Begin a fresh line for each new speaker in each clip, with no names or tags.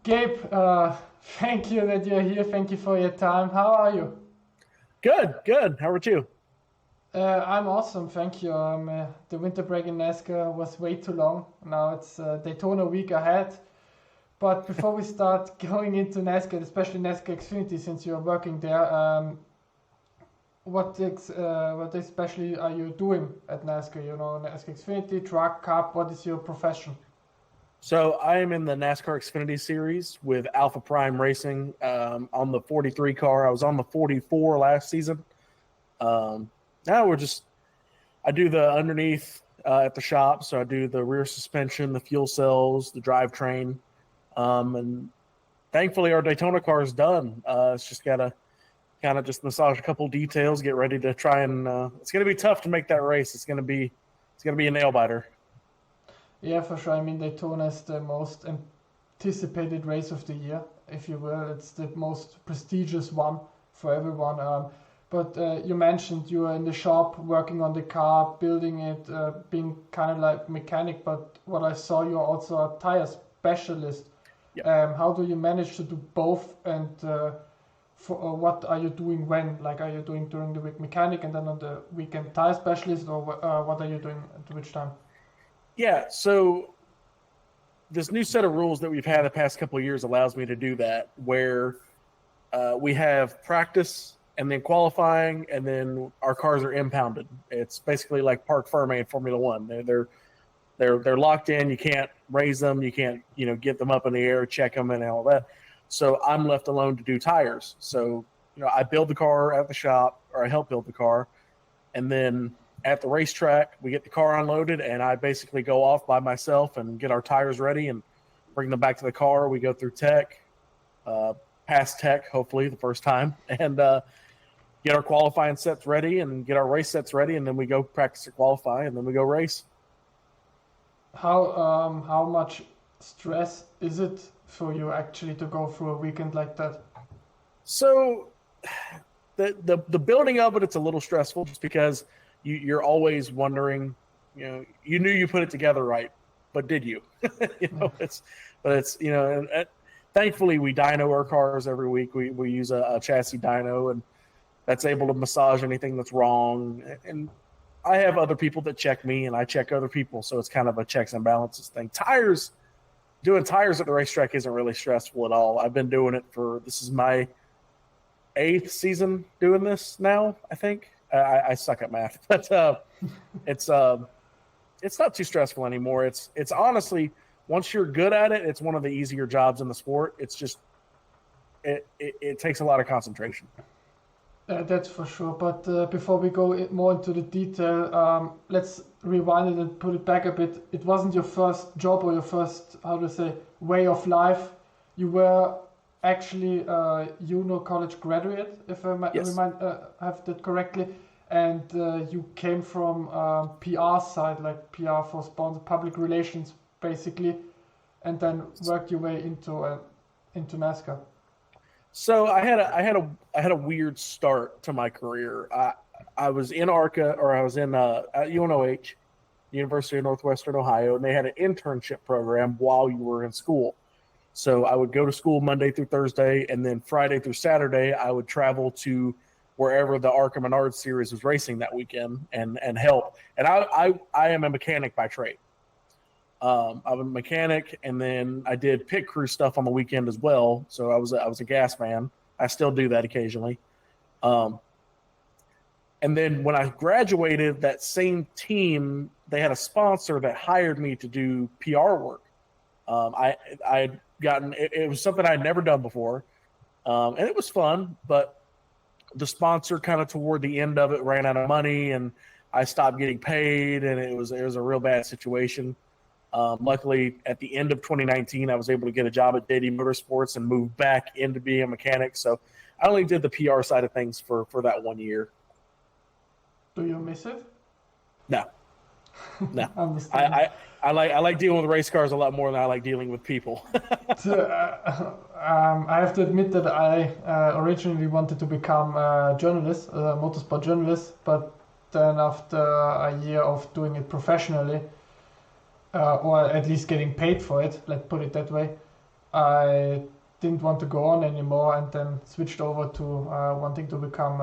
Gabe, thank you that you're here. Thank you for your time. How are you?
Good, good. How about you?
I'm awesome, thank you. The winter break in NASCAR was way too long. Now it's Daytona week ahead. But before we start going into NASCAR, especially NASCAR Xfinity, since you're working there, what especially are you doing at NASCAR? You know, NASCAR Xfinity, Truck, Cup. What is your profession?
So I am in the NASCAR Xfinity Series with Alpha Prime Racing on the 43 car. I was on the 44 last season. Now I do the underneath at the shop. So I do the rear suspension, the fuel cells, the drivetrain. And thankfully our Daytona car is done. It's just got to kind of just massage a couple details, get ready to try and it's going to be tough to make that race. It's going to be a nail biter.
Yeah, for sure. I mean, Daytona is the most anticipated race of the year, if you will. It's the most prestigious one for everyone. But you mentioned you were in the shop working on the car, building it, being kind of like mechanic. But what I saw, you're also a tire specialist.
Yep.
How do you manage to do both? And what are you doing when? Like, are you doing during the week mechanic and then on the weekend tire specialist, or what are you doing at which time?
Yeah, so this new set of rules that we've had the past couple of years allows me to do that, where we have practice and then qualifying, and then our cars are impounded. It's basically like Parc Ferme in Formula One. They're locked in. You can't raise them. You can't get them up in the air, check them, and all that. So I'm left alone to do tires. So I build the car at the shop, or I help build the car, and then at the racetrack, we get the car unloaded, and I basically go off by myself and get our tires ready and bring them back to the car. We go through tech, pass tech, hopefully the first time, and get our qualifying sets ready and get our race sets ready, and then we go practice or qualify, and then we go race.
How much stress is it for you actually to go through a weekend like that?
So the building of it's a little stressful just because you're always wondering, you knew you put it together right, but did you? And thankfully we dyno our cars every week. We use a chassis dyno, and that's able to massage anything that's wrong. And I have other people that check me, and I check other people, so it's kind of a checks and balances thing. Doing tires at the racetrack isn't really stressful at all. I've been doing it this is my 8th season doing this now, I think. I suck at math, but it's not too stressful anymore. It's honestly, once you're good at it, it's one of the easier jobs in the sport. It's just it takes a lot of concentration.
That's for sure. But before we go more into the detail, let's rewind it and put it back a bit. It wasn't your first job or your first, how to say, way of life. You were actually college graduate, if I
Yes.
have that correctly, and you came from PR side, like PR for sponsor, public relations, basically, and then worked your way into NASCAR.
So I had a weird start to my career. I was in ARCA, or I was in at UNOH, University of Northwestern Ohio, and they had an internship program while you were in school. So I would go to school Monday through Thursday, and then Friday through Saturday, I would travel to wherever the ARCA Menard series was racing that weekend and help. And I am a mechanic by trade. I'm a mechanic, and then I did pit crew stuff on the weekend as well. So I was a gas man. I still do that occasionally. And then when I graduated, that same team, they had a sponsor that hired me to do PR work. I'd gotten it was something I'd never done before, and it was fun. But the sponsor, kind of toward the end of it, ran out of money, and I stopped getting paid, and it was a real bad situation. Luckily, at the end of 2019, I was able to get a job at Dady Motorsports and move back into being a mechanic. So I only did the PR side of things for that 1 year.
Do you miss it?
No. I like dealing with race cars a lot more than I like dealing with people.
I have to admit that I originally wanted to become a journalist, a motorsport journalist, but then after a year of doing it professionally, or at least getting paid for it, let's put it that way, I didn't want to go on anymore, and then switched over to wanting to become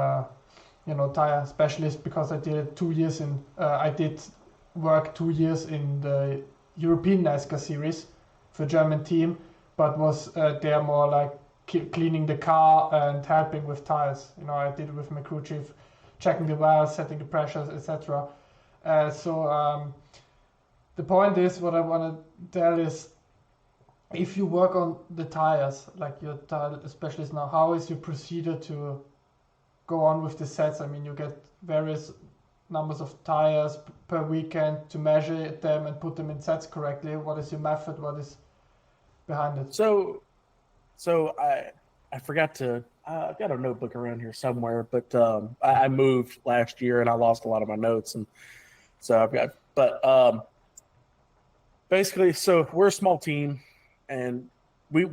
tire specialist, because I did 2 years in I did work 2 years in the European NASCAR series for German team, but was there more like cleaning the car and helping with tires. I did it with my crew chief, checking the wells, setting the pressures, etc. So the point is, what I want to tell is, if you work on the tires, like your tire specialist now, how is your procedure to go on with the sets? I mean, you get various numbers of tires per weekend to measure them and put them in sets correctly. What is your method? What is behind it?
So I forgot to. I've got a notebook around here somewhere, but I moved last year and I lost a lot of my notes, and so I've got. But basically, so we're a small team, and we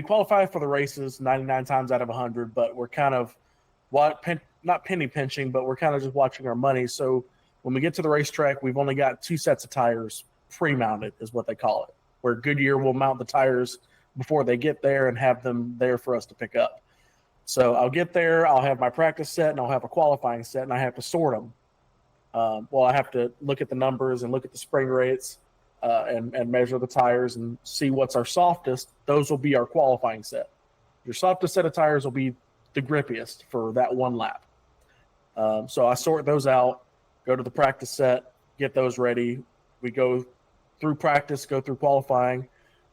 qualify for the races 99 times out of 100, but we're kind of not penny pinching, but we're kind of just watching our money. So when we get to the racetrack, we've only got 2 sets of tires pre-mounted, is what they call it, where Goodyear will mount the tires before they get there and have them there for us to pick up. So I'll get there, I'll have my practice set, and I'll have a qualifying set, and I have to sort them. I have to look at the numbers and look at the spring rates and measure the tires and see what's our softest. Those will be our qualifying set. Your softest set of tires will be the grippiest for that one lap. So I sort those out, go to the practice set, get those ready. We go through practice, go through qualifying,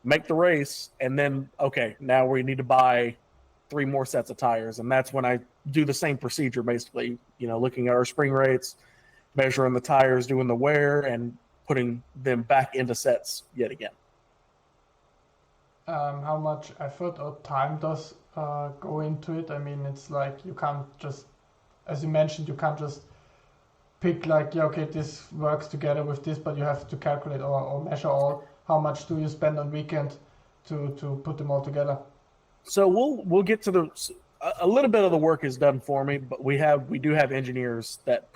make the race, and then, okay, now we need to buy 3 more sets of tires. And that's when I do the same procedure, basically, looking at our spring rates, measuring the tires, doing the wear, and putting them back into sets yet again.
How much effort or time does go into it? I mean, it's like you can't just, as you mentioned, you can't just pick like, yeah, okay, this works together with this, but you have to calculate or measure all. How much do you spend on weekend to put them all together?
So we'll get to a little bit of the work is done for me, but we do have engineers that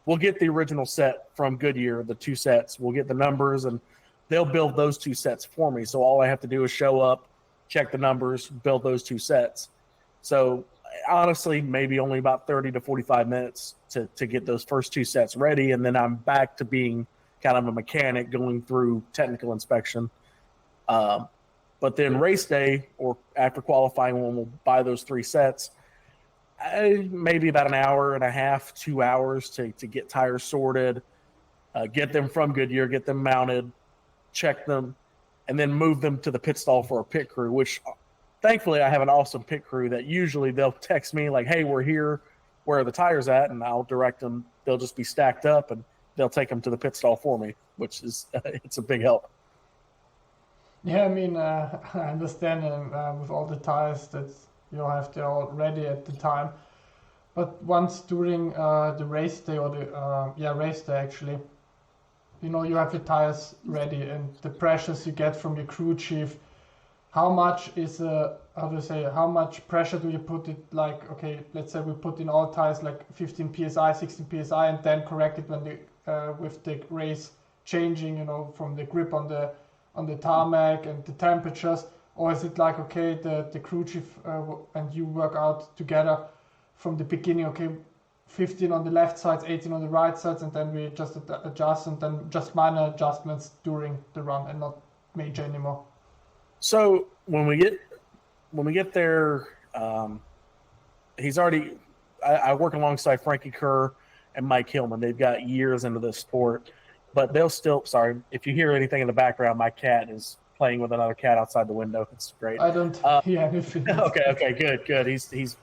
we'll get the original set from Goodyear, the 2 sets. We'll get the numbers, and they'll build those 2 sets for me. So all I have to do is show up, check the numbers, build those 2 sets. So honestly, maybe only about 30 to 45 minutes to get those first 2 sets ready, and then I'm back to being kind of a mechanic going through technical inspection. But then race day or after qualifying, when we'll buy those 3 sets, maybe about an hour and a half, 2 hours to get tires sorted, get them from Goodyear, get them mounted, check them, and then move them to the pit stall for a pit crew, which thankfully I have an awesome pit crew that usually they'll text me like, hey, we're here, where are the tires at? And I'll direct them. They'll just be stacked up and they'll take them to the pit stall for me, which is it's a big help.
Yeah, I mean, I understand with all the tires that you have to all ready at the time. But once during the race day or race day actually, you have your tires ready, and the pressures you get from your crew chief, how much is how much pressure do you put it, like, okay, let's say we put in all tires like 15 psi, 16 psi, and then correct it when with the race changing, from the grip on the tarmac and the temperatures? Or is it like, okay, the crew chief and you work out together from the beginning, okay, 15 on the left sides, 18 on the right sides, and then we just adjust, and then just minor adjustments during the run and not major anymore?
So when we get there, he's already. I work alongside Frankie Kerr and Mike Hillman. They've got years into this sport, but they'll still. Sorry, if you hear anything in the background, my cat is playing with another cat outside the window. It's great.
I don't hear anything.
Okay, good. He's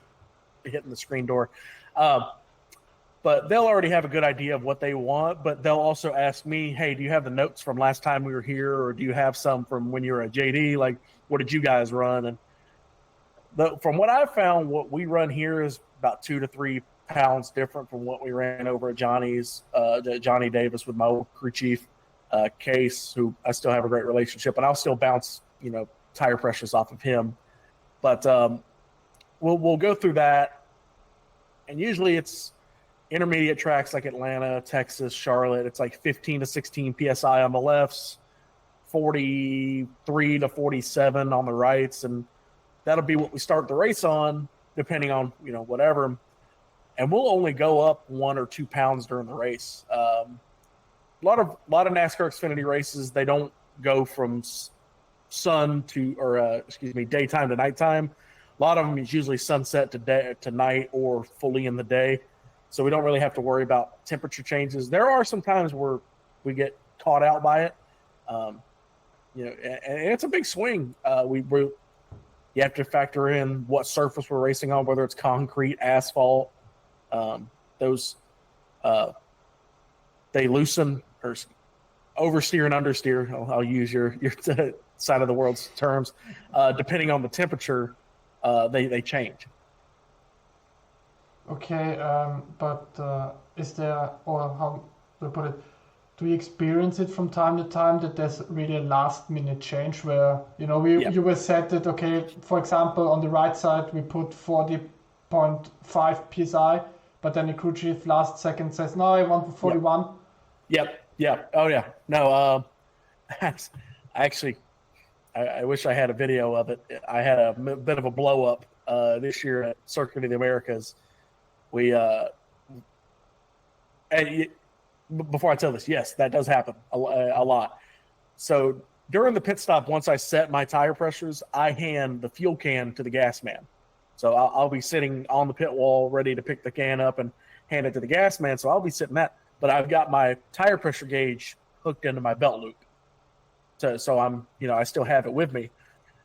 hitting the screen door. But they'll already have a good idea of what they want, but they'll also ask me, hey, do you have the notes from last time we were here, or do you have some from when you were at JD? Like, what did you guys run? And from what I've found, what we run here is about 2 to 3 pounds different from what we ran over at Johnny's, Johnny Davis with my old crew chief, Case, who I still have a great relationship, and I'll still bounce, tire pressures off of him. But we'll go through that, and usually it's intermediate tracks like Atlanta, Texas, Charlotte. It's like 15 to 16 psi on the lefts, 43 to 47 on the rights, and that'll be what we start the race on, depending on, whatever. And we'll only go up 1 or 2 pounds during the race. A lot of NASCAR-Xfinity races, they don't go from daytime to nighttime. A lot of them is usually sunset to night or fully in the day. So we don't really have to worry about temperature changes. There are some times where we get caught out by it. And it's a big swing. You have to factor in what surface we're racing on, whether it's concrete, asphalt. Those they loosen or oversteer and understeer. I'll use your side of the world's terms. Depending on the temperature, they change.
Okay, but is there, or how to put it, do you experience it from time to time that there's really a last minute change where, you were set that, okay, for example, on the right side, we put 40.5 PSI, but then the crew chief last second says, no, I want 41.
Yep. Oh, yeah. No, actually, I wish I had a video of it. I had a bit of a blow up this year at Circuit of the Americas. Before I tell this, yes, that does happen a lot. So during the pit stop, once I set my tire pressures, I hand the fuel can to the gas man. So I'll be sitting on the pit wall ready to pick the can up and hand it to the gas man. So I'll be sitting that, but I've got my tire pressure gauge hooked into my belt loop. So I'm, I still have it with me.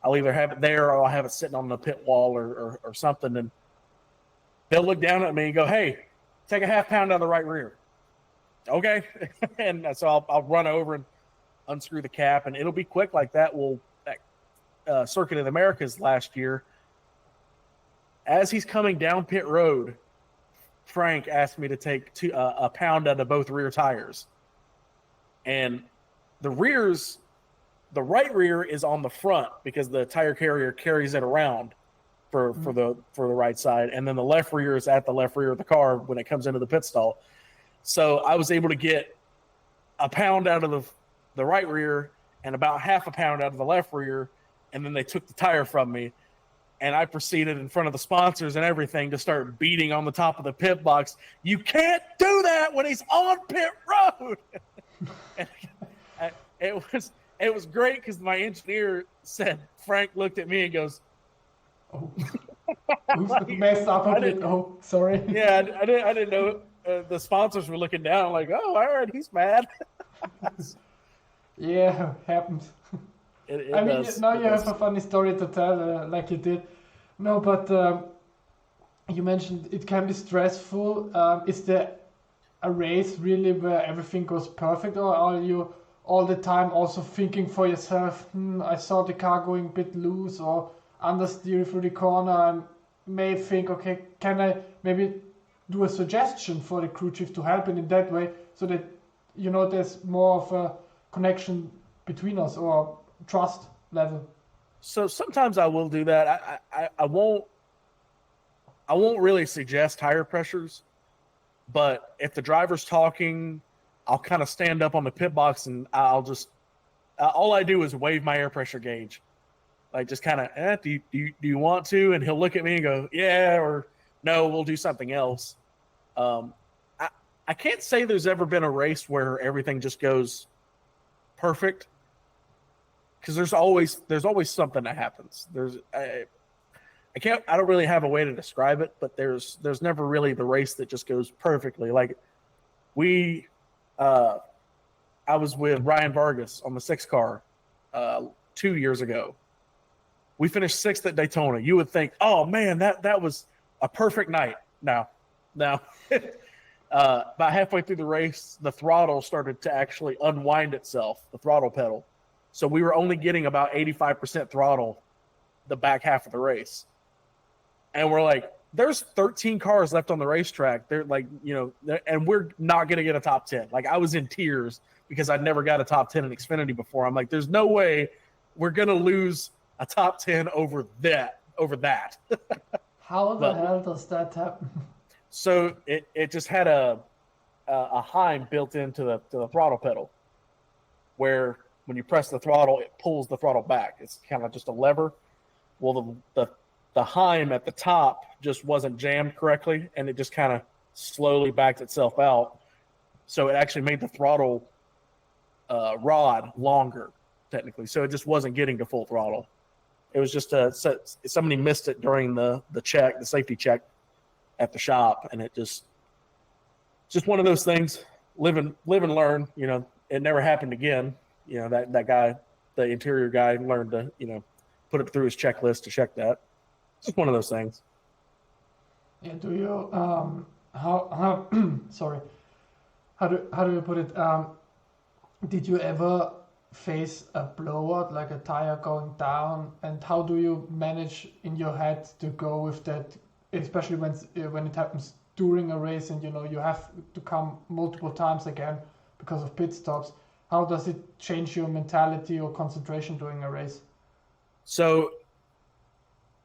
I'll either have it there or I'll have it sitting on the pit wall or something. And they'll look down at me and go, hey, take a half pound out of the right rear. Okay. And so I'll run over and unscrew the cap, and it'll be quick like that. Circuit of the Americas last year, as he's coming down pit road, Frank asked me to take a pound out of both rear tires. And the right rear is on the front because the tire carrier carries it around for the right side. And then the left rear is at the left rear of the car when it comes into the pit stall. So I was able to get a pound out of the right rear and about half a pound out of the left rear. And then they took the tire from me. And I proceeded in front of the sponsors and everything to start beating on the top of the pit box. You can't do that when he's on pit road. And it was great because my engineer said, Frank looked at me and goes,
"Oh, messed up a bit. Oh, sorry."
Yeah, I didn't know. The sponsors were looking down like, "Oh, all right, he's mad."
Yeah, happens.
It
I mean,
does.
now you have a funny story to tell, like you did. No, but you mentioned it can be stressful. Is there a race really where everything goes perfect, or are you all the time also thinking for yourself, I saw the car going a bit loose or understeer through the corner, and may think, okay, can I maybe do a suggestion for the crew chief to help in that way, so that there's more of a connection between us or trust level?
So sometimes I will do that. I won't really suggest tire pressures, but if the driver's talking, I'll kind of stand up on the pit box and I'll just all I do is wave my air pressure gauge, like just kind of, do you want to? And he'll look at me and go, yeah, or no, we'll do something else. I can't say there's ever been a race where everything just goes perfect, because there's always something that happens. I don't really have a way to describe it, but there's never really the race that just goes perfectly. Like I was with Ryan Vargas on the 6 car 2 years ago. We finished 6th at Daytona. You would think, oh man, that was a perfect night. No. About halfway through the race, the throttle started to actually unwind itself, the throttle pedal. So we were only getting about 85% throttle the back half of the race. And we're like, there's 13 cars left on the racetrack. They're like, and we're not going to get a top 10. Like, I was in tears because I'd never got a top 10 in Xfinity before. I'm like, there's no way we're going to lose a top 10 over that.
How the hell does that happen?
So it just had a Heim built into the throttle pedal, where when you press the throttle, it pulls the throttle back. It's kind of just a lever. Well, the Heim at the top just wasn't jammed correctly, and it just kind of slowly backed itself out. So it actually made the throttle rod longer, technically. So it just wasn't getting to full throttle. It was just somebody missed it during the check, the safety check at the shop, and it just one of those things. Live and learn. You know, it never happened again. You know, that guy, the interior guy, learned to, you know, put it through his checklist to check that. It's just one of those things.
Yeah. Do you how sorry, how do you put it? Did you ever face a blowout, like a tire going down, and how do you manage in your head to go with that, especially when it happens during a race and, you know, you have to come multiple times again because of pit stops? How does it change your mentality or concentration during a race?
So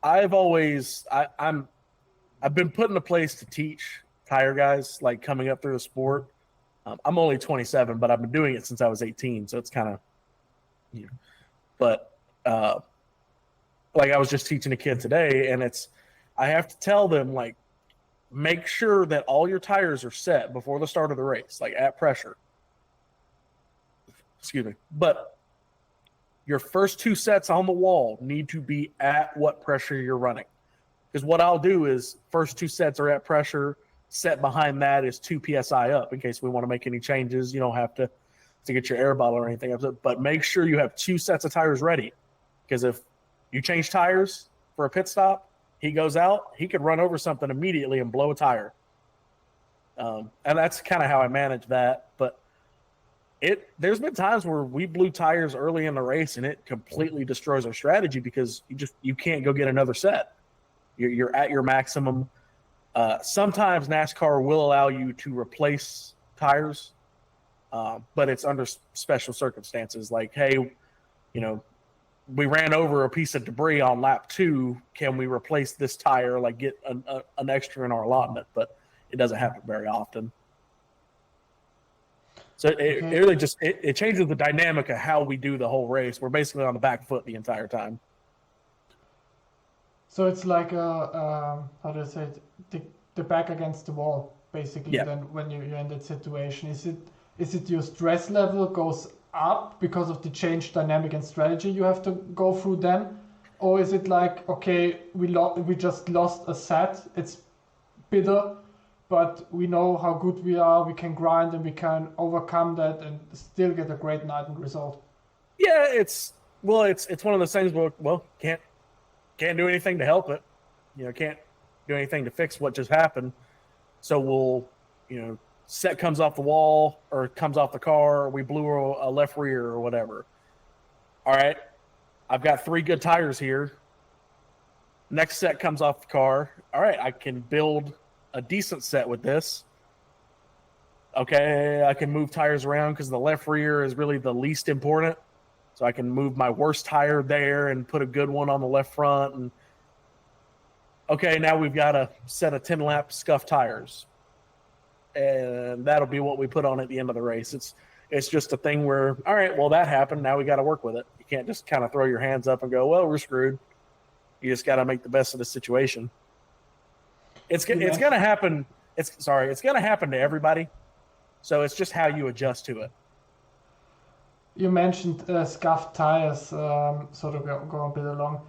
I've been put in a place to teach tire guys, like coming up through the sport. I'm only 27, but I've been doing it since I was 18. So it's kind of, you know, but like I was just teaching a kid today, and I have to tell them, like, make sure that all your tires are set before the start of the race, like at pressure. Excuse me. But your first 2 sets on the wall need to be at what pressure you're running. Because what I'll do is first 2 sets are at pressure. Set behind that is 2 PSI up in case we want to make any changes. You don't have to get your air bottle or anything. But make sure you have 2 sets of tires ready. Because if you change tires for a pit stop, he goes out, he could run over something immediately and blow a tire. And that's kind of how I manage that. But there's been times where we blew tires early in the race and it completely destroys our strategy because you can't go get another set. You're at your maximum. Sometimes NASCAR will allow you to replace tires, but it's under special circumstances. Like, hey, you know, we ran over a piece of debris on lap 2. Can we replace this tire? Like, get an extra in our allotment? But it doesn't happen very often. So it really just it changes the dynamic of how we do the whole race. We're basically on the back foot the entire time.
So it's like how do I say it? The back against the wall, basically. Yeah. Then when you're in that situation, is it your stress level goes up because of the change dynamic and strategy you have to go through then, or is it like, okay, we just lost a set, it's bitter, but we know how good we are, we can grind and we can overcome that and still get a great night and result?
Yeah, it's one of those things where, well, can't do anything to help it, you know, can't do anything to fix what just happened. So we'll, you know, set comes off the wall or comes off the car, we blew a left rear or whatever. All right, I've got 3 good tires here. Next set comes off the car. All right, I can build a decent set with this. Okay, I can move tires around because the left rear is really the least important. So I can move my worst tire there and put a good one on the left front. And okay, now we've got a set of 10-lap scuffed tires. And that'll be what we put on at the end of the race. It's just a thing where, all right, well, that happened. Now we got to work with it. You can't just kind of throw your hands up and go, well, we're screwed. You just got to make the best of the situation. It's going to happen. It's going to happen to everybody. So it's just how you adjust to it.
You mentioned scuffed tires, sort of go a bit along.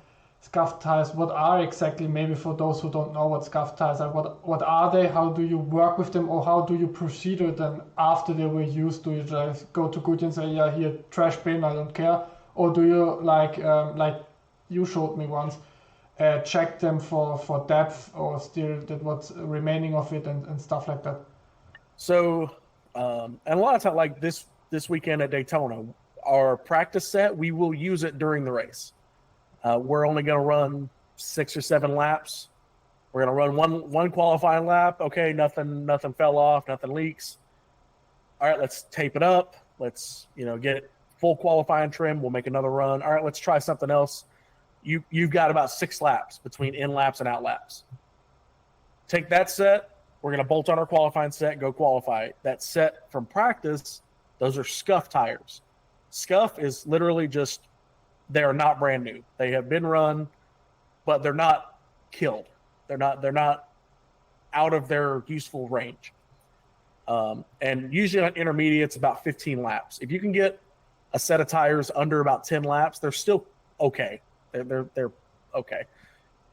Scuffed tires, what are exactly, maybe for those who don't know what scuffed tires are, what are they? How do you work with them, or how do you proceed with them after they were used? Do you just go to Goodyear and say, yeah, here, trash bin, I don't care? Or do you, like you showed me once, check them for depth or still that what's remaining of it and stuff like that?
So, and a lot of times, like this weekend at Daytona, our practice set, we will use it during the race. We're only going to run 6 or 7 laps. We're going to run one qualifying lap. Okay, nothing fell off, nothing leaks. All right, let's tape it up. Let's, you know, get full qualifying trim. We'll make another run. All right, let's try something else. You've got about 6 laps between in laps and out laps. Take that set. We're going to bolt on our qualifying set, go qualify. That set from practice, those are scuffed tires. Scuff is literally just, they are not brand new. They have been run, but they're not killed. They're not out of their useful range. And usually on intermediates, about 15 laps. If you can get a set of tires under about 10 laps, they're still okay. They're okay.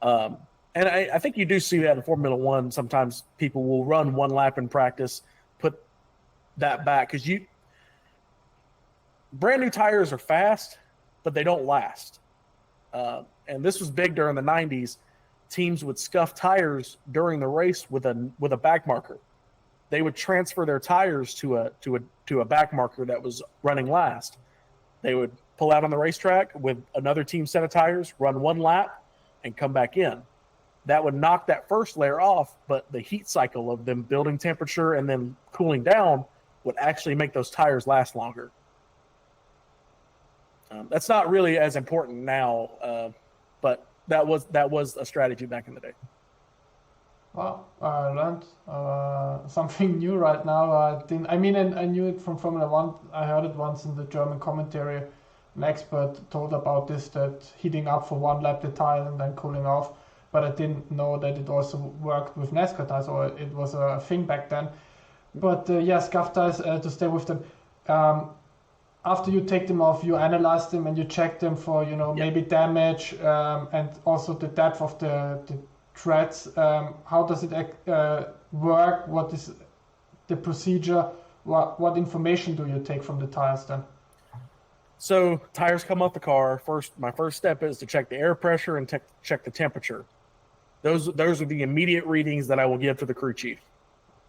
And I think you do see that in Formula One. Sometimes people will run one lap in practice, put that back, because brand new tires are fast, but they don't last. And this was big during the 90s. Teams would scuff tires during the race with a back marker. They would transfer their tires to a back marker that was running last. They would pull out on the racetrack with another team set of tires, run one lap, and come back in. That would knock that first layer off, but the heat cycle of them building temperature and then cooling down would actually make those tires last longer. That's not really as important now, but that was a strategy back in the day.
Wow, I learned something new right now. I knew it from Formula One. I heard it once in the German commentary. An expert told about this, that heating up for one lap the tire and then cooling off. But I didn't know that it also worked with NASCAR tires, or it was a thing back then. But scuff tires, to stay with them. After you take them off, you analyze them and you check them for, maybe damage and also the depth of the treads. How does it work? What is the procedure? What information do you take from the tires then?
So tires come off the car. My first step is to check the air pressure and check the temperature. Those are the immediate readings that I will give to the crew chief.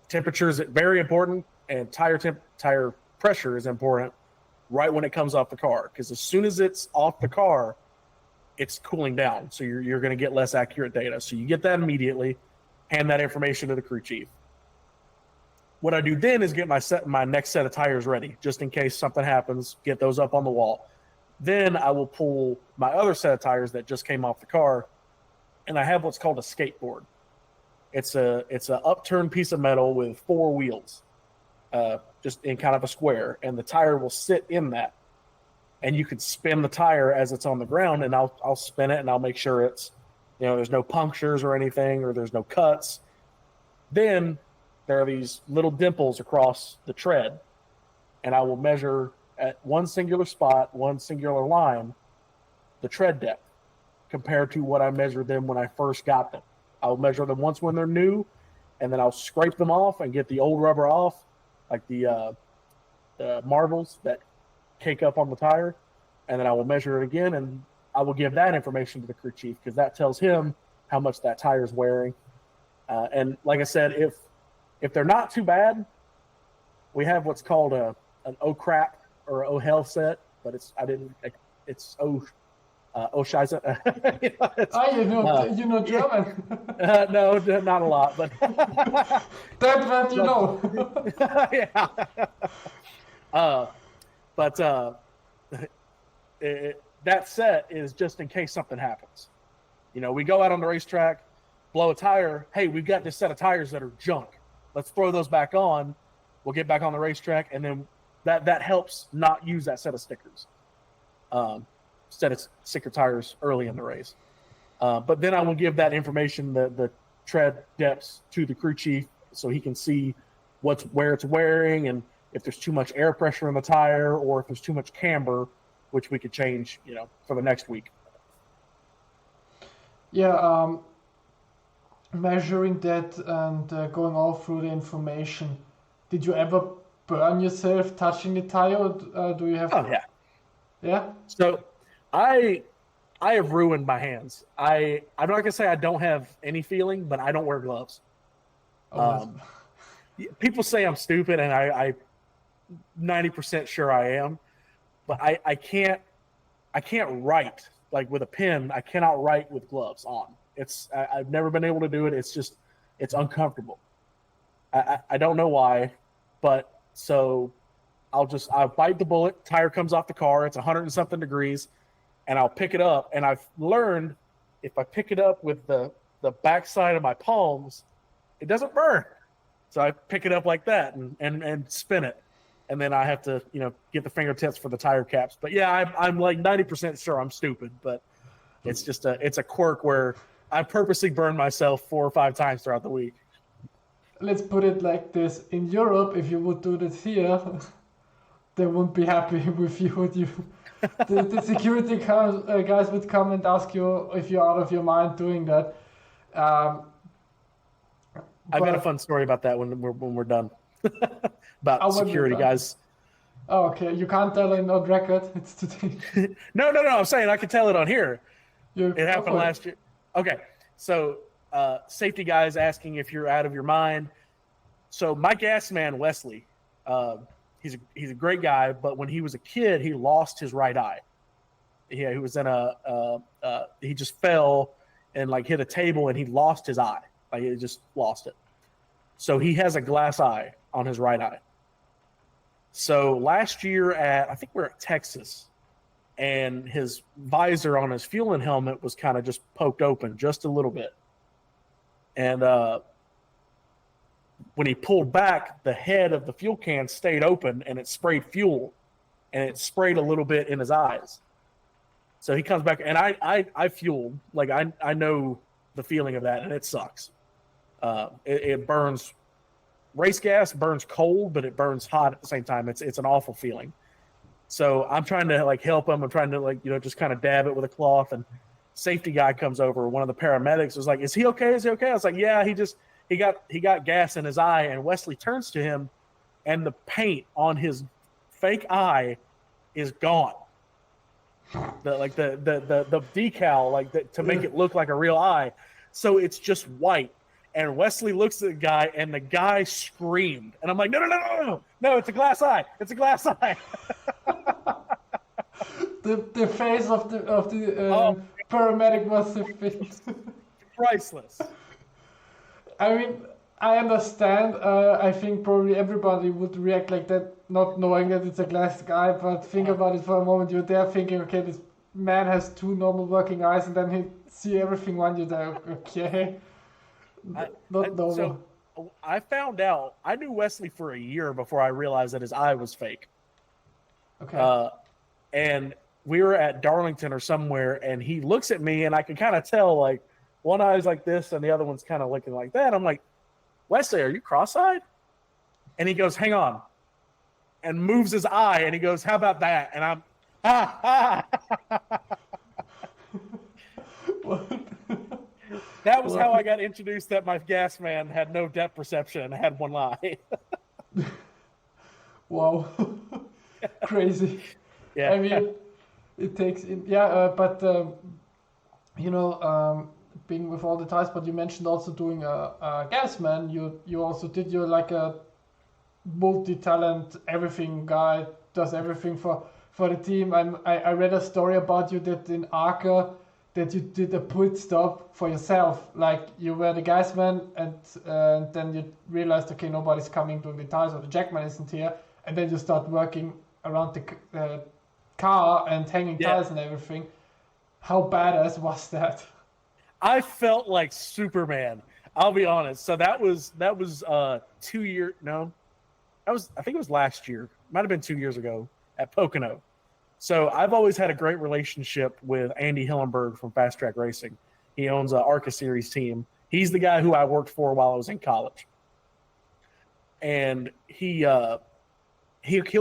Temperature is very important, and tire pressure is important right when it comes off the car, because as soon as it's off the car, it's cooling down. So you're going to get less accurate data. So you get that immediately, hand that information to the crew chief. What I do then is get my next set of tires ready, just in case something happens, get those up on the wall. Then I will pull my other set of tires that just came off the car, and I have what's called a skateboard. It's a upturned piece of metal with 4 wheels, just in kind of a square, and the tire will sit in that. And you can spin the tire as it's on the ground, and I'll spin it, and I'll make sure it's, there's no punctures or anything, or there's no cuts. Then there are these little dimples across the tread, and I will measure at one singular spot, one singular line, the tread depth compared to what I measured them when I first got them. I'll measure them once when they're new, and then I'll scrape them off and get the old rubber off, like the marbles that cake up on the tire, and then I will measure it again, and I will give that information to the crew chief, because that tells him how much that tire is wearing. And like I said, if they're not too bad, we have what's called an oh crap or oh hell set, but it's oh scheiße.
You know German.
No, not a lot, but
that you know.
Yeah. But that set is just in case something happens. We go out on the racetrack, blow a tire. Hey, we've got this set of tires that are junk. Let's throw those back on. We'll get back on the racetrack, and then that helps not use that set of stickers. Set of sticker tires early in the race. But then I will give that information, the tread depths, to the crew chief, so he can see where it's wearing, and if there's too much air pressure in the tire, or if there's too much camber, which we could change, for the next week.
Yeah, measuring that and going all through the information. Did you ever burn yourself touching the tire, or do you have?
Oh yeah.
Yeah.
So I have ruined my hands. I'm not gonna say I don't have any feeling, but I don't wear gloves. People say I'm stupid, and I 90% sure I am, but I can't write like with a pen. I cannot write with gloves on. I've never been able to do it. It's uncomfortable. I don't know why, but so I'll bite the bullet. Tire comes off the car. It's 100 and something degrees, and I'll pick it up. And I've learned if I pick it up with the backside of my palms, it doesn't burn. So I pick it up like that and spin it. and then I have to, get the fingertips for the tire caps. But yeah, I'm like 90% sure I'm stupid, but it's just it's a quirk where I purposely burn myself 4 or 5 times throughout the week.
Let's put it like this: in Europe, if you would do this here, they wouldn't be happy with you. Would you? The security guys would come and ask you if you're out of your mind doing that. I've
got a fun story about that when we're done. About security guys.
Oh, okay. You can't tell it on record. It's today.
No. I'm saying I can tell it on here. It happened last year. Okay. So safety guys asking if you're out of your mind. So my gas man, Wesley, he's a great guy, but when he was a kid, he lost his right eye. Yeah, he was in he just fell and like hit a table and he lost his eye. Like he just lost it. So he has a glass eye on his right eye. So last year I think we're at Texas, and his visor on his fueling helmet was kind of just poked open just a little bit. And when he pulled back, the head of the fuel can stayed open and it sprayed fuel, and it sprayed a little bit in his eyes. So he comes back, and I fueled. Like I know the feeling of that, and it sucks. It burns. Race gas burns cold, but it burns hot at the same time. It's an awful feeling. So I'm trying to like help him. I'm trying to just kind of dab it with a cloth. And safety guy comes over. One of the paramedics was like, "Is he okay? Is he okay?" I was like, "Yeah, he got gas in his eye." And Wesley turns to him, and the paint on his fake eye is gone. The decal to make it look like a real eye. So it's just white. And Wesley looks at the guy, and the guy screamed. And I'm like, no, it's a glass eye. It's a glass eye.
the face of the paramedic was
priceless.
I mean, I understand. I think probably everybody would react like that, not knowing that it's a glass guy. But think about it for a moment. You're there thinking, okay, this man has 2 normal working eyes, and then he see everything when you're there. Okay.
So I found out, I knew Wesley for a year before I realized that his eye was fake.
Okay.
And we were at Darlington or somewhere, and he looks at me, and I can kind of tell, like, one eye's like this and the other one's kind of looking like that. I'm like, "Wesley, are you cross-eyed?" And he goes, "Hang on," and moves his eye, and he goes, "How about that?" And I'm, That was how I got introduced that my gas man had no depth perception and had one eye.
Wow. Crazy.
Yeah.
I mean, it takes... being with all the ties, but you mentioned also doing a gas man. You also did, you're like a multi-talent, everything guy, does everything for the team. I read a story about you that in ARCA, that you did a pit stop for yourself. Like you were the gas man, and then you realized, okay, nobody's coming doing the tires, or the jackman isn't here, and then you start working around the car and hanging tires and everything. How badass was that?
I felt like Superman. I'll be honest. So that was 2 years. No, I think it was last year. Might have been 2 years ago at Pocono. So I've always had a great relationship with Andy Hillenberg from Fast Track Racing. He owns a ARCA Series team. He's the guy who I worked for while I was in college. And he'll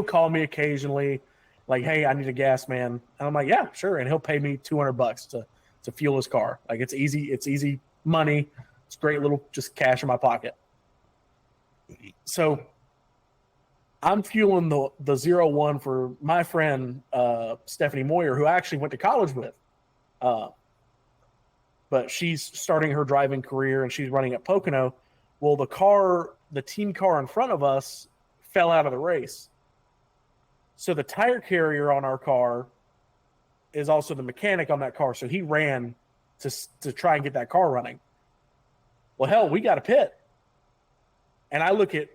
call me occasionally, like, "Hey, I need a gas man." And I'm like, "Yeah, sure." And he'll pay me $200 to fuel his car. Like it's easy money. It's great little just cash in my pocket. So I'm fueling the 01 for my friend Stephanie Moyer, who I actually went to college with. But she's starting her driving career and she's running at Pocono. Well, the team car in front of us fell out of the race. So the tire carrier on our car is also the mechanic on that car. So he ran to try and get that car running. Well, hell, we got a pit. And I look at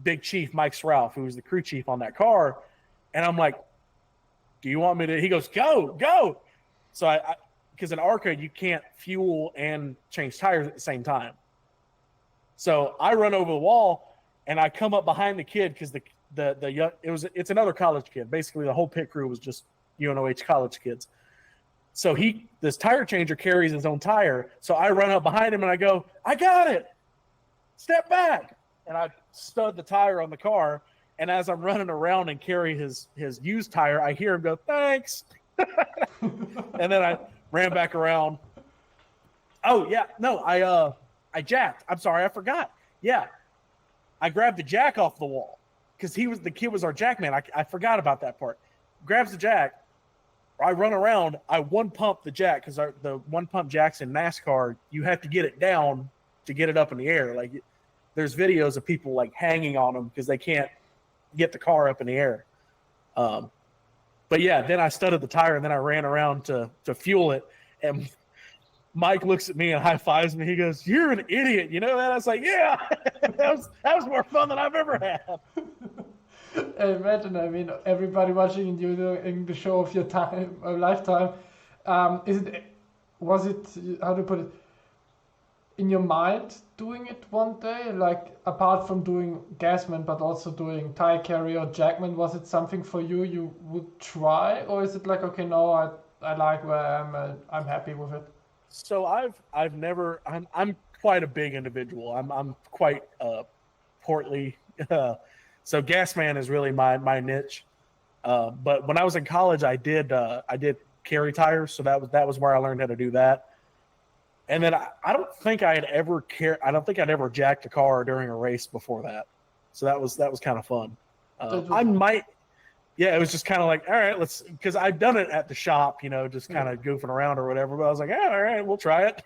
Big Chief Mike Sralf, who was the crew chief on that car, and I'm like, "Do you want me to?" He goes, "Go." So I because in ARCA you can't fuel and change tires at the same time. So I run over the wall and I come up behind the kid because the young, it's another college kid. Basically, the whole pit crew was just UNOH college kids. So this tire changer carries his own tire. So I run up behind him and I go, I got it. Step back. And I stud the tire on the car. And as I'm running around and carry his used tire, I hear him go, thanks. And then I ran back around. Oh yeah, no, I jacked. I'm sorry, I forgot. Yeah, I grabbed the jack off the wall because the kid was our jack man. I forgot about that part. Grabs the jack. I run around. I one pump the jack because the one pump jacks in NASCAR, you have to get it down to get it up in the air. Like there's videos of people like hanging on them because they can't get the car up in the air. But yeah, then I studded the tire and then I ran around to fuel it. And Mike looks at me and high fives me. He goes, "You're an idiot." You know that? I was like, "Yeah, that was more fun than I've ever had."
Imagine, I mean, everybody watching you doing the show of your time, lifetime. Was it, how to put it, in your mind doing it one day? Like, apart from doing gasman, but also doing tire carrier, jackman, was it something for you would try? Or is it like, okay, no, I like where I am, I'm happy with it?
So I've never, I'm quite a big individual. I'm quite portly. So gasman is really my niche. But when I was in college, I did carry tires. So that was where I learned how to do that. And then I don't think I'd ever jacked a car during a race before that. So that was kind of fun. It was just kind of like, all right, because I've done it at the shop, just kind of goofing around or whatever. But I was like, all right, we'll try it.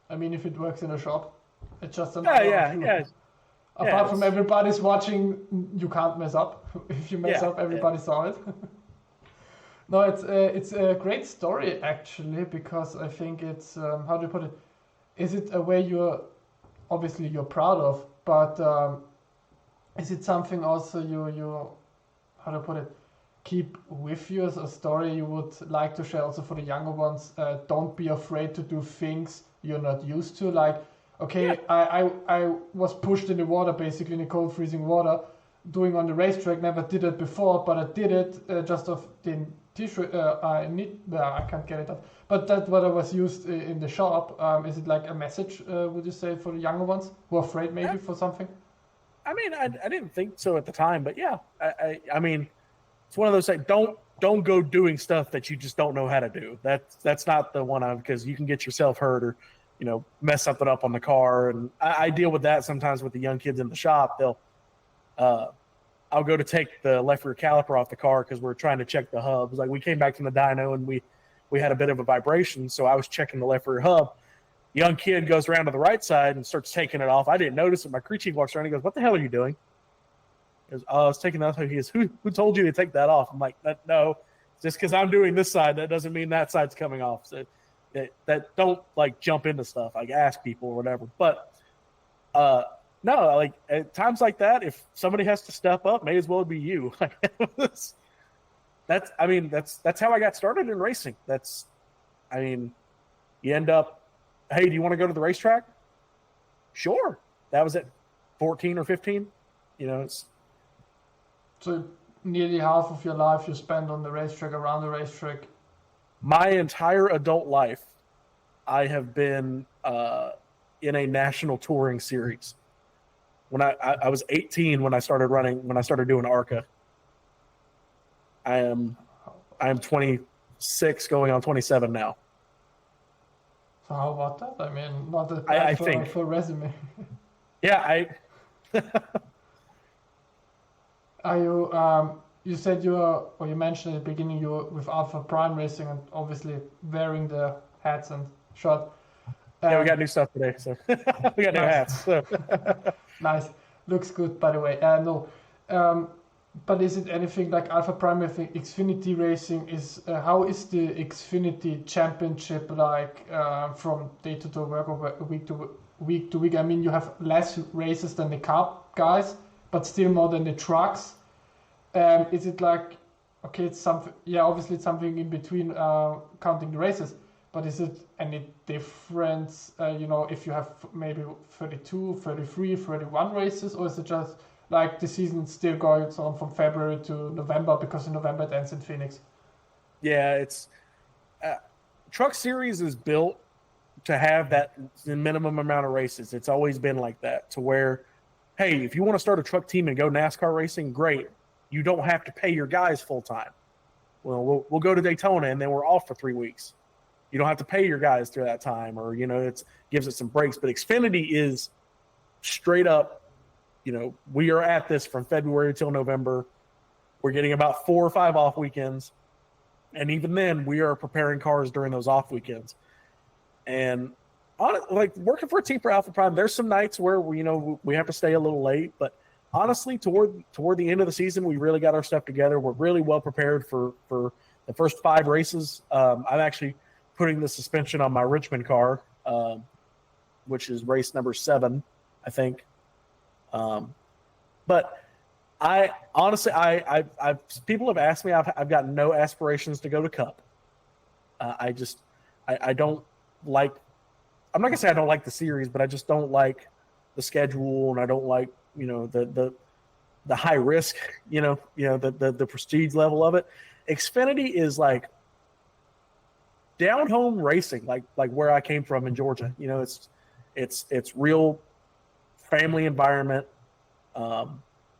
I mean, if it works in a shop, it's just another.
Yeah.
Apart from everybody's watching, you can't mess up. If you mess up, everybody saw it. No, it's a great story actually, because I think it's how do you put it? Is it a way you're proud of, but is it something also you how to put it, keep with you as a story you would like to share also for the younger ones? Don't be afraid to do things you're not used to. Like, okay, yeah. I was pushed in the water, basically in the cold freezing water, doing on the racetrack. Never did it before, but I did it just of the t-shirt. I can't get it up. But that's what I was used in the shop. Is it like a message, would you say, for the younger ones who are afraid maybe for something?
I mean, I didn't think so at the time, but yeah, I mean, it's one of those things. Don't go doing stuff that you just don't know how to do. That's not the one because you can get yourself hurt or mess something up on the car. And I deal with that sometimes with the young kids in the shop. I'll go to take the left rear caliper off the car because we're trying to check the hubs. Like we came back from the dyno and we had a bit of a vibration, so I was checking the left rear hub. Young kid goes around to the right side and starts taking it off. I didn't notice it. My crew chief walks around and he goes, "What the hell are you doing?" He goes, "Oh, I was taking that off." He goes, Who told you to take that off? I'm like, no, just because I'm doing this side, that doesn't mean that side's coming off. So that don't like jump into stuff, like ask people or whatever. But no, like at times like that, if somebody has to step up, may as well be you. That's how I got started in racing. You end up, hey, do you want to go to the racetrack? Sure. That was at 14 or 15.
So nearly half of your life you spend on the racetrack, around the racetrack.
My entire adult life, I have been in a national touring series. When I was 18 when I started doing ARCA. I am 26 going on 27 now.
So how about that? I mean, not a
I
for,
think
for a resume.
Yeah,
Are you? You said you mentioned at the beginning you were with Alpha Prime Racing and obviously wearing the hats and shirt.
Yeah, we got new stuff today, so we got new hats. So.
Nice, looks good, by the way. No, but is it anything like Alpha Prime Racing, Xfinity Racing? How is the Xfinity Championship like from day to day work or week to week? I mean, you have less races than the Cup guys, but still more than the trucks. Is it like, okay, it's something? Yeah, obviously it's something in between counting the races. But is it any difference, if you have maybe 32, 33, 31 races, or is it just, like the season still goes on from February to November, because in November it ends in Phoenix.
Yeah, it's Truck Series is built to have that minimum amount of races. It's always been like that, to where, hey, if you want to start a truck team and go NASCAR racing, great. You don't have to pay your guys full time. Well, we'll go to Daytona and then we're off for 3 weeks. You don't have to pay your guys through that time, or it gives it some breaks. But Xfinity is straight up. We are at this from February till November. We're getting about 4 or 5 off weekends, and even then, we are preparing cars during those off weekends. And like working for a team for Alpha Prime, there's some nights where we have to stay a little late, but honestly, toward the end of the season, we really got our stuff together. We're really well prepared for the first 5 races. I'm actually putting the suspension on my Richmond car, which is race number 7, I think. But I honestly, I've people have asked me. I've got no aspirations to go to Cup. I don't like. I'm not gonna say I don't like the series, but I just don't like the schedule, and I don't like the high risk, the prestige level of it. Xfinity is like down home racing, like where I came from in Georgia. It's real family environment.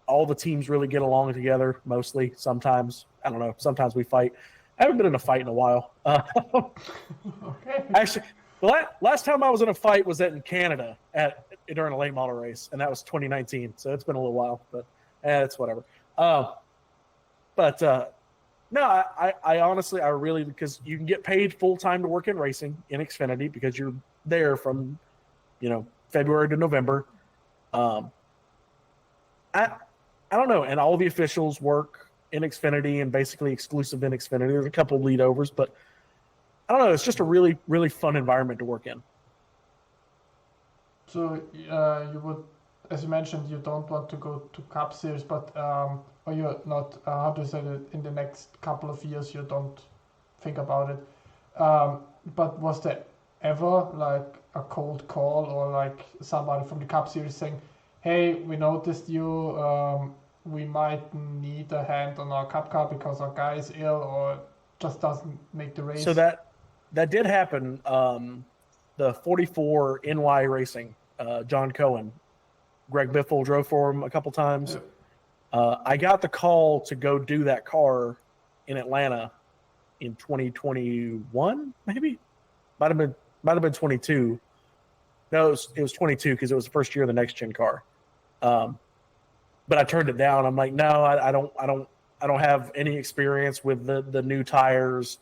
All the teams really get along together. Mostly, sometimes I don't know. Sometimes we fight. I haven't been in a fight in a while.
Okay.
Actually, the last time I was in a fight was in Canada during a late model race, and that was 2019. So it's been a little while, but it's whatever. No, I honestly, I really, because you can get paid full time to work in racing in Xfinity because you're there from, February to November. I don't know, and all the officials work in Xfinity and basically exclusive in Xfinity. There's a couple of lead overs, but I don't know. It's just a really, really fun environment to work in.
So you would, as you mentioned, you don't want to go to Cup Series, but or you're not, how to say that, in the next couple of years you don't think about it. But was there ever like a cold call or like somebody from the Cup Series saying, hey, we noticed you, we might need a hand on our Cup car because our guy is ill or just doesn't make the race?
So that did happen. The 44 NY Racing, John Cohen, Greg Biffle drove for him a couple times.
Yeah.
I got the call to go do that car in Atlanta in 2021, maybe. Might have been 22. No, it was 22 because it was the first year of the next gen car. But I turned it down. I'm like, no, I don't have any experience with the new tires.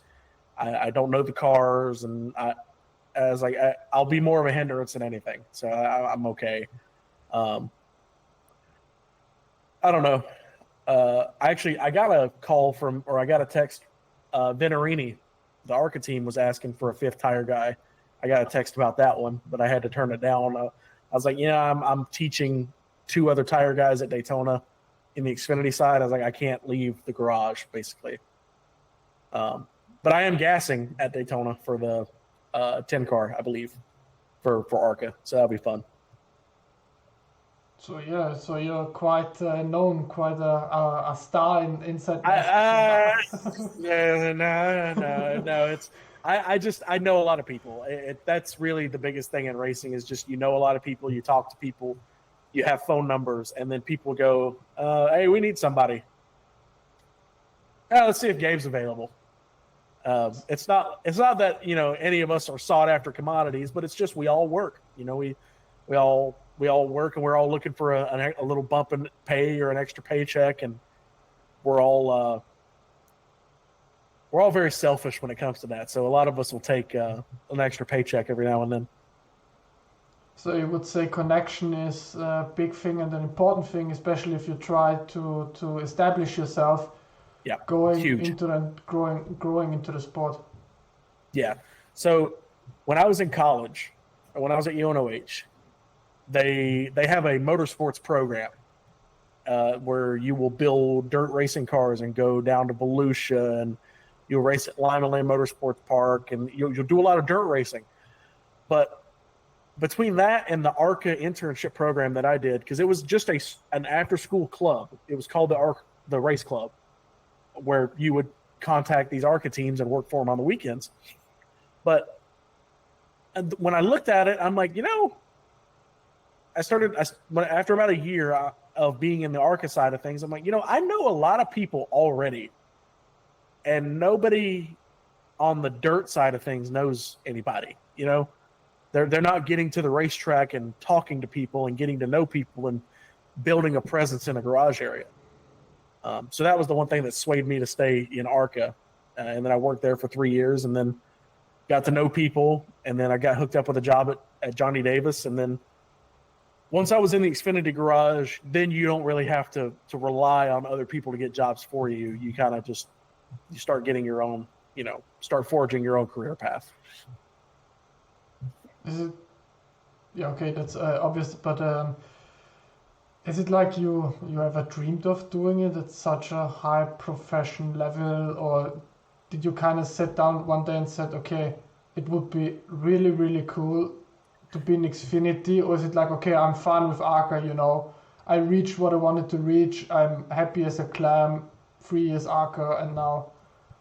I don't know the cars, and I was like, I'll be more of a hindrance than anything. So I'm okay. I don't know. I got a call I got a text. Venerini, the ARCA team, was asking for a 5th tire guy. I got a text about that one, but I had to turn it down. I was like, I'm teaching 2 other tire guys at Daytona in the Xfinity side. I was like, I can't leave the garage, basically. But I am gassing at Daytona for the 10 car, I believe, for ARCA. So that'll be fun.
So you're quite known, quite a star inside.
No. It's I know a lot of people. That's really the biggest thing in racing is just a lot of people. You talk to people, you have phone numbers, and then people go, "Hey, we need somebody. Let's see if Gabe's available." It's not that any of us are sought after commodities, but it's just we all work. We all work, and we're all looking for a little bump in pay or an extra paycheck, and we're all very selfish when it comes to that. So a lot of us will take an extra paycheck every now and then.
So you would say connection is a big thing and an important thing, especially if you try to establish yourself.
Yeah,
going
huge.
Into and growing into the sport.
Yeah. So when I was in college, or when I was at UNOH, they have a motorsports program where you will build dirt racing cars and go down to Volusia, and you'll race at Lima Land Motorsports Park, and you'll do a lot of dirt racing. But between that and the ARCA internship program that I did, because it was just an after-school club. It was called the Race Club, where you would contact these ARCA teams and work for them on the weekends. But when I looked at it, I'm like, after about a year of being in the ARCA side of things, I'm like, I know a lot of people already, and nobody on the dirt side of things knows anybody. They're not getting to the racetrack and talking to people and getting to know people and building a presence in a garage area. So that was the one thing that swayed me to stay in ARCA. And then I worked there for 3 years and then got to know people. And then I got hooked up with a job at Johnny Davis. And then once I was in the Xfinity garage, then you don't really have to rely on other people to get jobs for you. You kind of you start getting your own, start forging your own career path.
Is it? Yeah, okay, that's obvious. But is it like you ever dreamed of doing it at such a high profession level, or did you kind of sit down one day and said, okay, it would be really, really cool to be in Xfinity, or is it like, okay, I'm fine with ARCA, I reached what I wanted to reach, I'm happy as a clam, 3 years ARCA, and now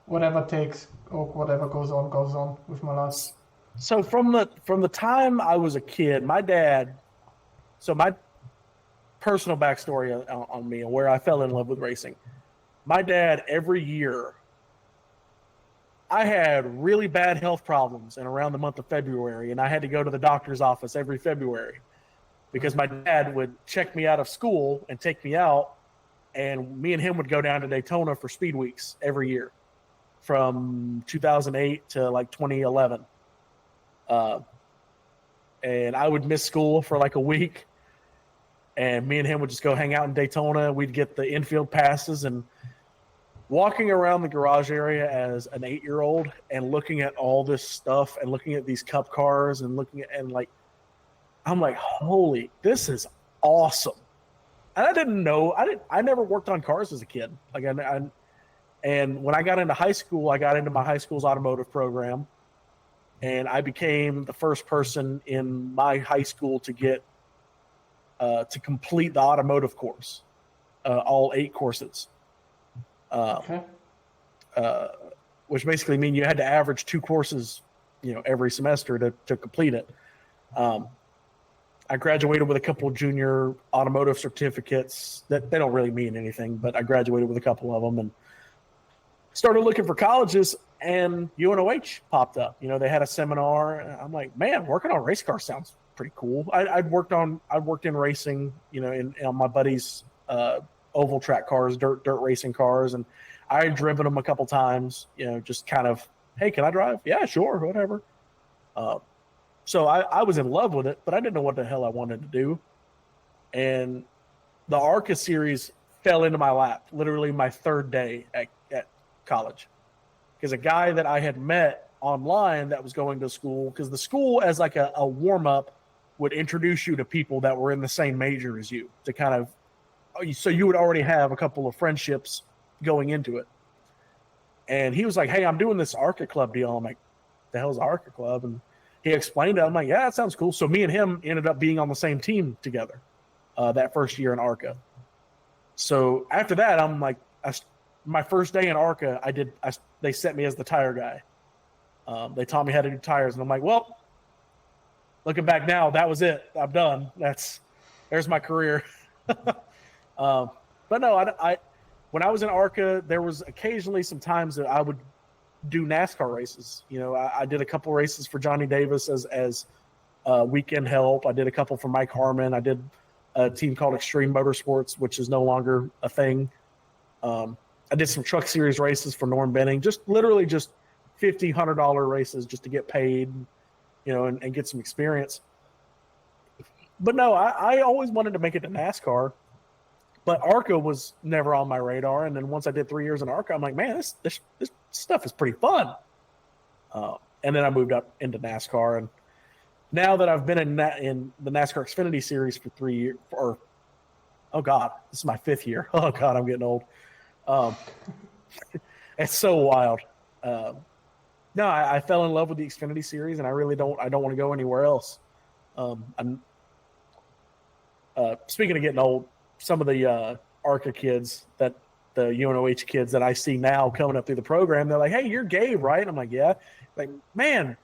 whatever takes or whatever goes on with my life?
So from the time I was a kid, my dad, so my personal backstory on me and where I fell in love with racing. My dad, every year, I had really bad health problems and around the month of February, and I had to go to the doctor's office every February because my dad would check me out of school and take me out, and me and him would go down to Daytona for speed weeks every year from 2008 to like 2011. And I would miss school for like a week, and me and him would just go hang out in Daytona. We'd get the infield passes, and walking around the garage area as an 8-year-old and looking at all this stuff and looking at these cup cars and I'm like, holy, this is awesome. And I didn't know, I never worked on cars as a kid. And when I got into high school, I got into my high school's automotive program. And I became the first person in my high school to get to complete the automotive course, all 8 courses.
Okay.
Which basically means you had to average 2 courses, every semester to complete it. I graduated with a couple of junior automotive certificates that they don't really mean anything, but I graduated with a couple of them and started looking for colleges. And UNOH popped up. They had a seminar. And I'm like, man, working on race cars sounds pretty cool. I'd worked in racing, on my buddies' oval track cars, dirt racing cars, and I had driven them a couple times. Just kind of, hey, can I drive? Yeah, sure, whatever. So I was in love with it, but I didn't know what the hell I wanted to do. And the ARCA series fell into my lap, literally my 3rd day at college. Because a guy that I had met online that was going to school, because the school as like a warm-up would introduce you to people that were in the same major as you to kind of, so you would already have a couple of friendships going into it. And he was like, hey, I'm doing this ARCA club deal. I'm like, the hell's ARCA club? And he explained it. I'm like, yeah, that sounds cool. So me and him ended up being on the same team together that first year in ARCA. So after that, I'm like, my first day in ARCA, they set me as the tire guy. They taught me how to do tires, and I'm like, well, looking back now, that was it. I'm done. There's my career. But no, I when I was in ARCA, there was occasionally some times that I would do NASCAR races. I did a couple races for Johnny Davis as weekend help. I did a couple for Mike Harmon. I did a team called Extreme Motorsports, which is no longer a thing. I did some truck series races for Norm Benning, just literally just $50, $100 races just to get paid, and get some experience. But no, I always wanted to make it to NASCAR, but ARCA was never on my radar. And then once I did 3 years in ARCA, I'm like, man, this stuff is pretty fun. And then I moved up into NASCAR, and now that I've been in the NASCAR Xfinity series for 3 years, oh God, this is my 5th year. Oh God, I'm getting old. It's so wild. No, I fell in love with the Xfinity series, and I don't want to go anywhere else. I'm speaking of getting old, some of the ARCA kids, that the UNOH kids that I see now coming up through the program, they're like, "Hey, you're Gabe, right?" I'm like, "Yeah." Like, man,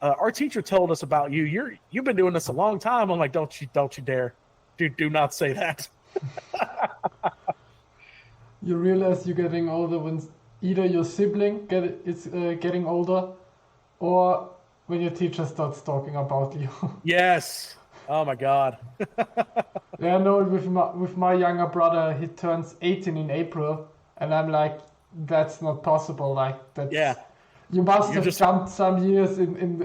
our teacher told us about you. You've been doing this a long time. I'm like, don't you dare, do not say that.
You realize you're getting older when either your sibling is getting older, or when your teacher starts talking about you.
Yes. Oh my God.
Yeah, I know with my younger brother, he turns 18 in April, and I'm like, that's not possible. Like that's you must have jumped some years in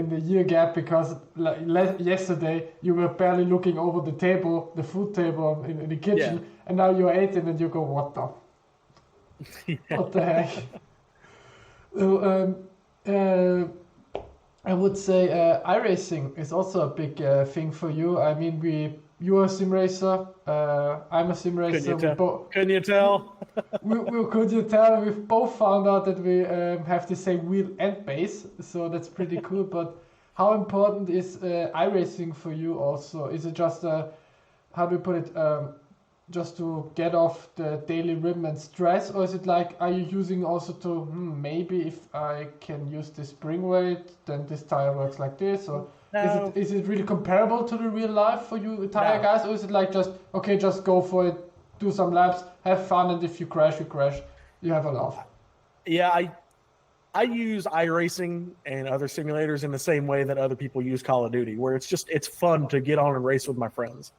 the year gap, because like yesterday you were barely looking over the table, the food table in the kitchen, and now you're 18 and you go, what what the heck? So, I would say iRacing is also a big thing for you. I mean, you're a sim racer. I'm a sim racer.
Couldn't you tell?
Could you tell? We've both found out that we have the same wheel and base, so that's pretty cool. But how important is iRacing for you also? Is it just how do you put it? Just to get off the daily rhythm and stress, or is it like, are you using also to maybe if I can use this spring weight, then this tire works like this, or
no.
is it really comparable to the real life for you tire guys, or is it like just go for it, do some laps, have fun, and if you crash, you have a laugh?
Yeah, I use iRacing and other simulators in the same way that other people use Call of Duty, where it's fun to get on and race with my friends.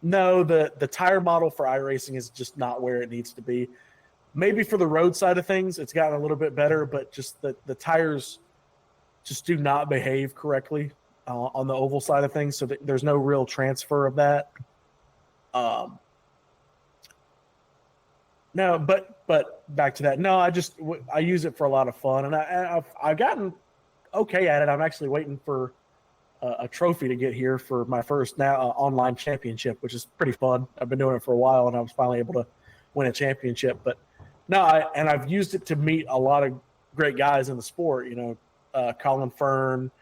No, the tire model for iRacing is just not where it needs to be. Maybe for the road side of things, it's gotten a little bit better, but just the tires just do not behave correctly on the oval side of things, so there's no real transfer of that. No, but back to that. No, I use it for a lot of fun, and I've gotten okay at it. I'm actually waiting for a trophy to get here for my first online championship, which is pretty fun. I've been doing it for a while, and I was finally able to win a championship. But no, I've used it to meet a lot of great guys in the sport. You know, Colin Fern,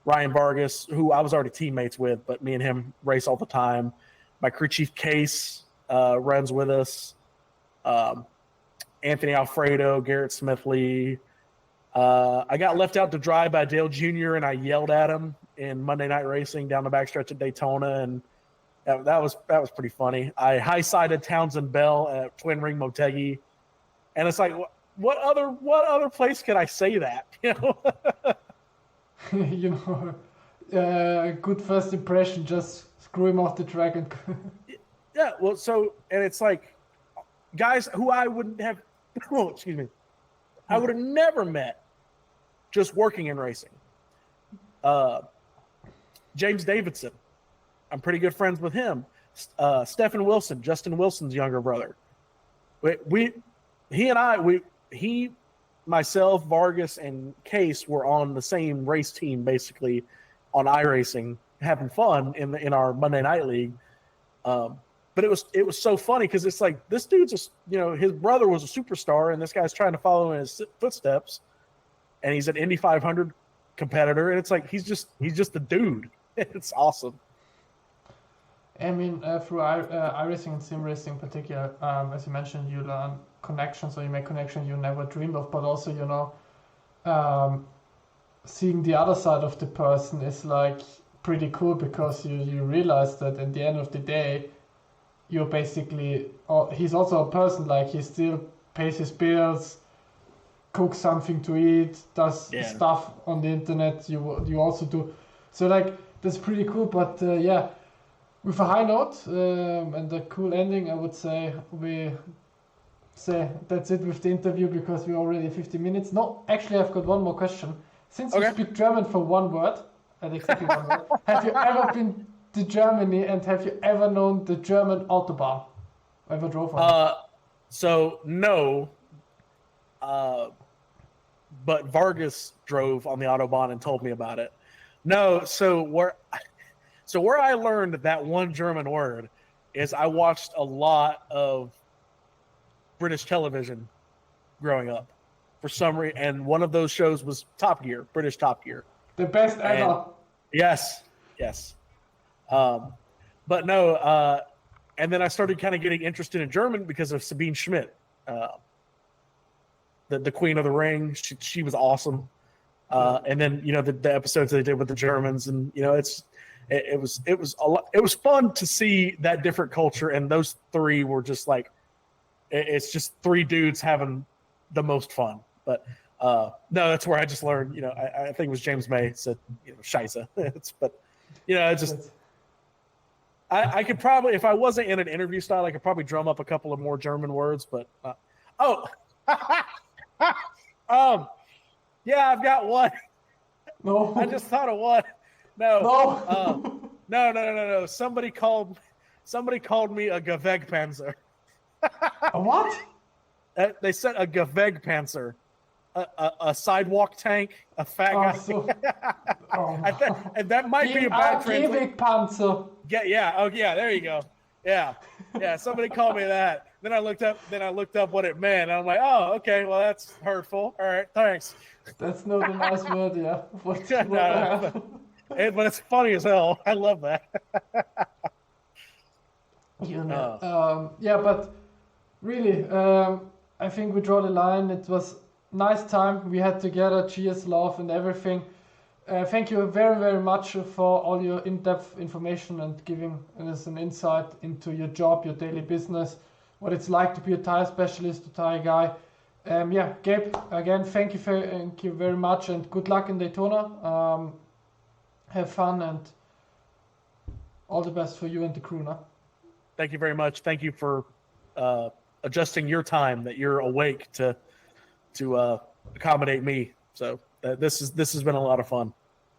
Ryan Vargas, who I was already teammates with, but me and him race all the time. My crew chief Case runs with us. Anthony Alfredo, Garrett Smithley. I got left out to dry by Dale Jr. and I yelled at him in Monday Night Racing down the backstretch at Daytona, and that was pretty funny. I high-sided Townsend Bell at Twin Ring Motegi, and it's like, what other place can I say that? You know,
you know, good first impression. Just screw him off the track and.
Yeah, well, so and it's like guys who I wouldn't have. Oh, excuse me. I would have never met just working in racing. James Davidson, I'm pretty good friends with him. Stephen Wilson, Justin Wilson's younger brother. He, myself, Vargas, and Case were on the same race team, basically, on iRacing, having fun in our Monday Night League. But it was so funny because it's like this dude's just, you know, his brother was a superstar and this guy's trying to follow in his footsteps, and he's an Indy 500 competitor, and it's like he's just a dude. It's awesome.
I mean, through iRacing and sim racing in particular, as you mentioned, you learn connections, or you make connections you never dreamed of, but also, you know, seeing the other side of the person is like pretty cool, because you realize that at the end of the day, you're basically, he's also a person, like he still pays his bills, cooks something to eat, does stuff on the internet, you also do. So like, that's pretty cool, but yeah, with a high note and a cool ending, I would say we say that's it with the interview, because we're already 50 minutes. No, actually I've got one more question. Since you speak German for one word, and exactly one word, have you ever been to Germany, and have you ever known the German Autobahn? Ever drove on?
So no, but Vargas drove on the Autobahn and told me about it. No, so where I learned that one German word is I watched a lot of British television growing up for some reason, and one of those shows was Top Gear, British Top Gear.
The best ever.
Yes. Yes. But no, and then I started kind of getting interested in German because of Sabine Schmidt, the Queen of the Ring. She was awesome. And then, you know, the episodes they did with the Germans, and, you know, it was a lot. It was fun to see that different culture. And those three were just like, it's just three dudes having the most fun. But no, that's where I just learned, you know, I think it was James May said, you know, Scheisse. But, you know, it's just, I could probably, if I wasn't in an interview style, I could probably drum up a couple of more German words, but, yeah, I've got one.
No.
I just thought of one. No. No. Somebody called me a Gewegpanzer.
A what?
They said a Gewegpanzer. A sidewalk tank, a fat guy.
So,
and that might be a bad translation.
Panzer.
Yeah. There you go. Yeah. Somebody called me that. Then I looked up what it meant. And I'm like, oh, okay. Well, that's hurtful. All right, thanks.
That's not a nice word, yeah.
But it's funny as hell. I love that.
You know. Yeah, but really, I think we draw the line. It was nice time we had together. Cheers, love, and everything. Thank you very, very much for all your in-depth information and giving us an insight into your job, your daily business, what it's like to be a tire specialist, a tire guy. Yeah, Gabe, again, thank you very much, and good luck in Daytona. Have fun, and all the best for you and the crew. No?
Thank you very much. Thank you for adjusting your time, that you're awake to accommodate me. So this has been a lot of fun.